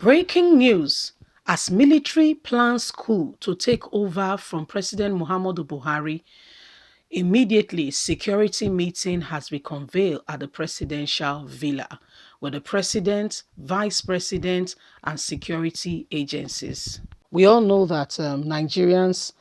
Breaking news: as military plans coup to take over from President Muhammadu Buhari, immediately security meeting has been convened at the presidential villa with the president, vice president, and security agencies. We all know that some Nigerians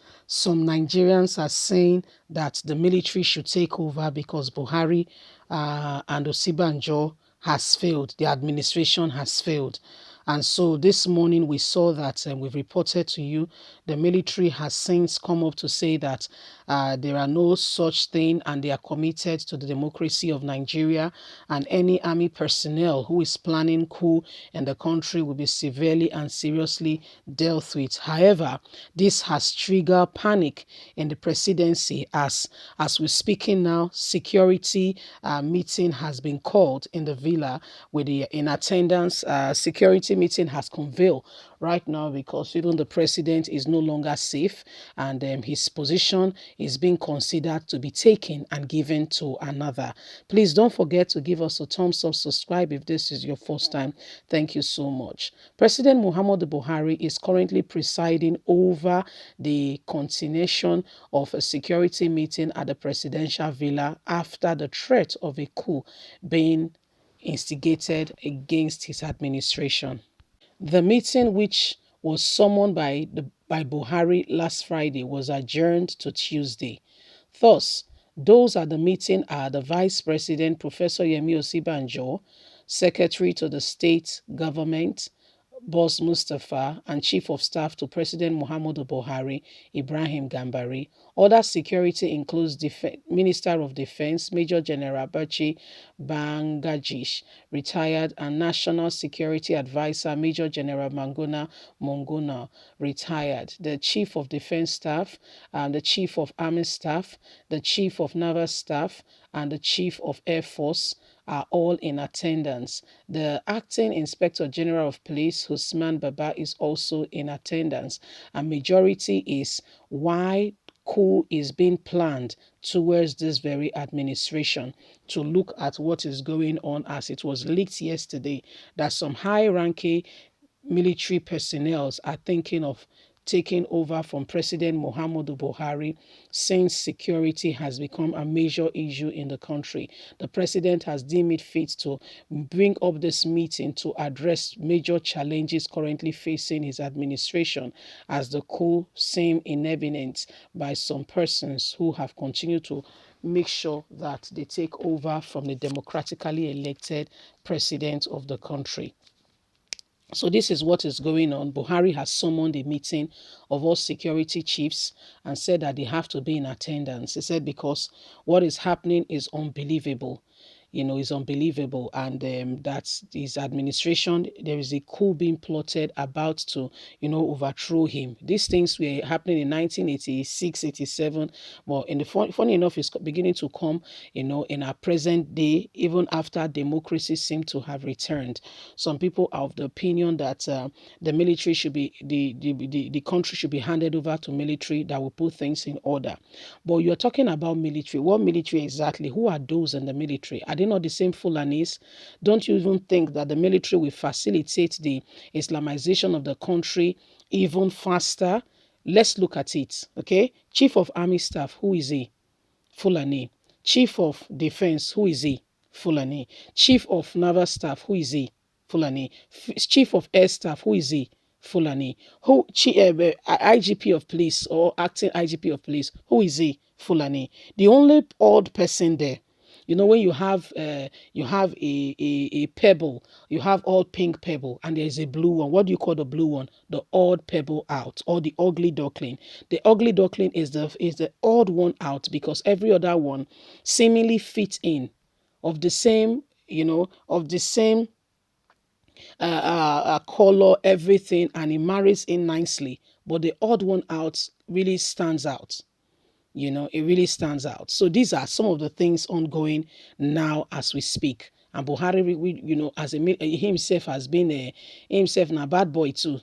are saying that the military should take over because Buhari and Osibanjo has failed. The administration has failed. And so this morning we saw that we've reported to you the military has since come up to say that there are no such thing and they are committed to the democracy of Nigeria, and any army personnel who is planning coup in the country will be severely and seriously dealt with. However, this has triggered panic in the presidency as we're speaking now. Security meeting has been called in the villa with the in attendance. Security meeting has convened right now because even the president is no longer safe, and his position is being considered to be taken and given to another. Please don't forget to give us a thumbs up, subscribe if this is your first time. Thank you so much. President Muhammadu Buhari is currently presiding over the continuation of a security meeting at the presidential villa after the threat of a coup being instigated against his administration. The meeting, which was summoned by Buhari last Friday, was adjourned to Tuesday. Thus, those at the meeting are the Vice President, Professor Yemi Osibanjo, Secretary to the State Government, Boss Mustafa, and Chief of Staff to President Muhammadu Buhari, Ibrahim Gambari. Other security includes Minister of Defense, Major General Bachi Bangajish, retired, and National Security Advisor, Major General Mangona Mongona, retired. The Chief of Defense Staff, the Chief of Army Staff, the Chief of Naval Staff, and the Chief of Air Force are all in attendance. The Acting Inspector General of Police, Usman Baba, is also in attendance. A majority is why coup is being planned towards this very administration, to look at what is going on, as it was leaked yesterday that some high-ranking military personnel are thinking of taking over from President Muhammadu Buhari since security has become a major issue in the country. The president has deemed it fit to bring up this meeting to address major challenges currently facing his administration, as the coup seems inevitable by some persons who have continued to make sure that they take over from the democratically elected president of the country. So this is what is going on. Buhari has summoned a meeting of all security chiefs and said that they have to be in attendance. He said because what is happening is unbelievable. Is unbelievable, and that's his administration. There is a coup being plotted about to, overthrow him. These things were happening in 1986, 87, but funny enough, it's beginning to come, in our present day, even after democracy seemed to have returned. Some people are of the opinion that the military should be, the country should be handed over to military that will put things in order. But you're talking about military. What military exactly? Who are those in the military? Are they not the same Fulanis? Don't you even think that the military will facilitate the Islamization of the country even faster? Let's look at it, okay? Chief of Army Staff, who is he? Fulani. Chief of Defense, who is he? Fulani. Chief of Naval Staff, who is he? Fulani. Chief of Air Staff, who is he? Fulani. IGP of Police or acting IGP of Police, who is he? Fulani. The only odd person there, when you have a pebble, you have all pink pebble, and there is a blue one. What do you call the blue one? The odd pebble out, or the ugly duckling. The ugly duckling is the odd one out because every other one seemingly fits in, of the same, color, everything, and it marries in nicely. But the odd one out really stands out. It really stands out. So these are some of the things ongoing now as we speak. And Buhari, as himself has been himself a bad boy too.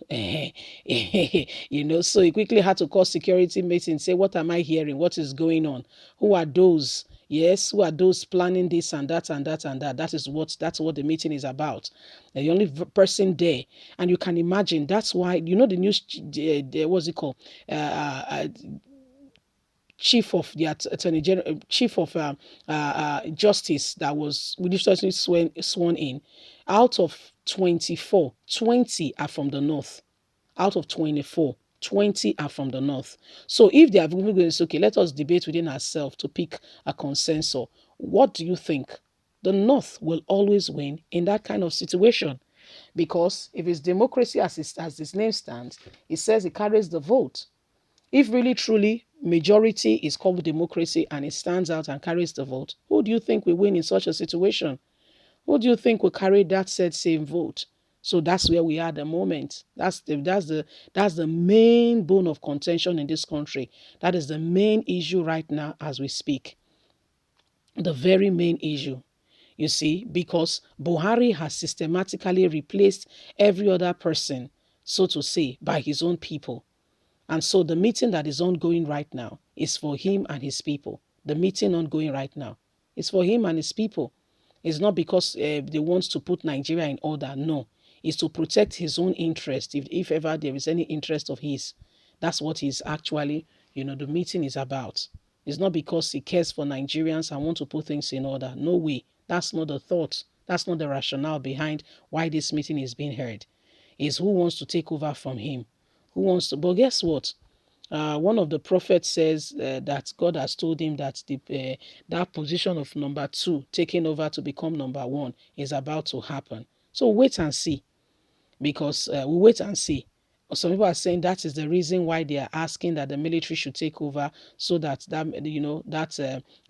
So he quickly had to call security meeting and say, what am I hearing? What is going on? Who are those? Yes, who are those planning this and that and that and that? That's what the meeting is about. The only person there, and you can imagine that's why the news. What's it called? Uh, chief of the attorney general, chief of justice that was recently sworn in. Out of 24, 20 are from the north. Out of 24, 20 are from the north. So if they are going to say, okay, let us debate within ourselves to pick a consensus, what do you think? The north will always win in that kind of situation, because if it's democracy as its name stands, it says it carries the vote. If really truly majority is called democracy and it stands out and carries the vote, who do you think will win in such a situation? Who do you think will carry that said same vote? So that's where we are at the moment. That's the main bone of contention in this country. That is the main issue right now as we speak. The very main issue. You see, because Buhari has systematically replaced every other person, so to say, by his own people. And so the meeting that is ongoing right now is for him and his people. The meeting ongoing right now is for him and his people. It's not because they want to put Nigeria in order. No, it's to protect his own interest. If ever there is any interest of his, that's what he's actually, the meeting is about. It's not because he cares for Nigerians and want to put things in order. No way. That's not the thought. That's not the rationale behind why this meeting is being held. It's who wants to take over from him. Who wants to? But guess what? One of the prophets says that God has told him that that position of number two, taking over to become number one, is about to happen. So wait and see, because we wait and see. Some people are saying that is the reason why they are asking that the military should take over, so that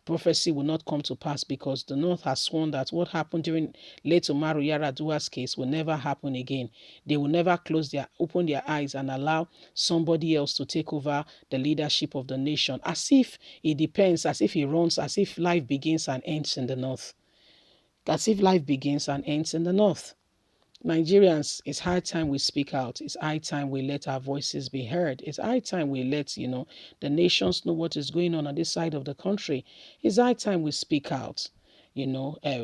prophecy will not come to pass, because the North has sworn that what happened during late Umaru Yar'Adua's case will never happen again. They will never open their eyes and allow somebody else to take over the leadership of the nation, as if it depends, as if it runs, as if life begins and ends in the North. As if life begins and ends in the North. Nigerians, it's high time we speak out. It's high time we let our voices be heard. It's high time we let, the nations know what is going on this side of the country. It's high time we speak out.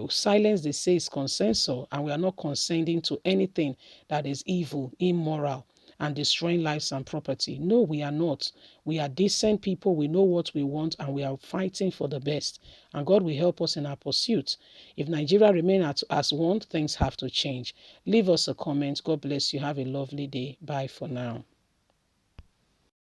Silence, they say, is consensus, and we are not consenting to anything that is evil, immoral, and destroying lives and property. No, we are not. We are decent people. We know what we want, and we are fighting for the best. And God will help us in our pursuit. If Nigeria remains as one, things have to change. Leave us a comment. God bless you. Have a lovely day. Bye for now.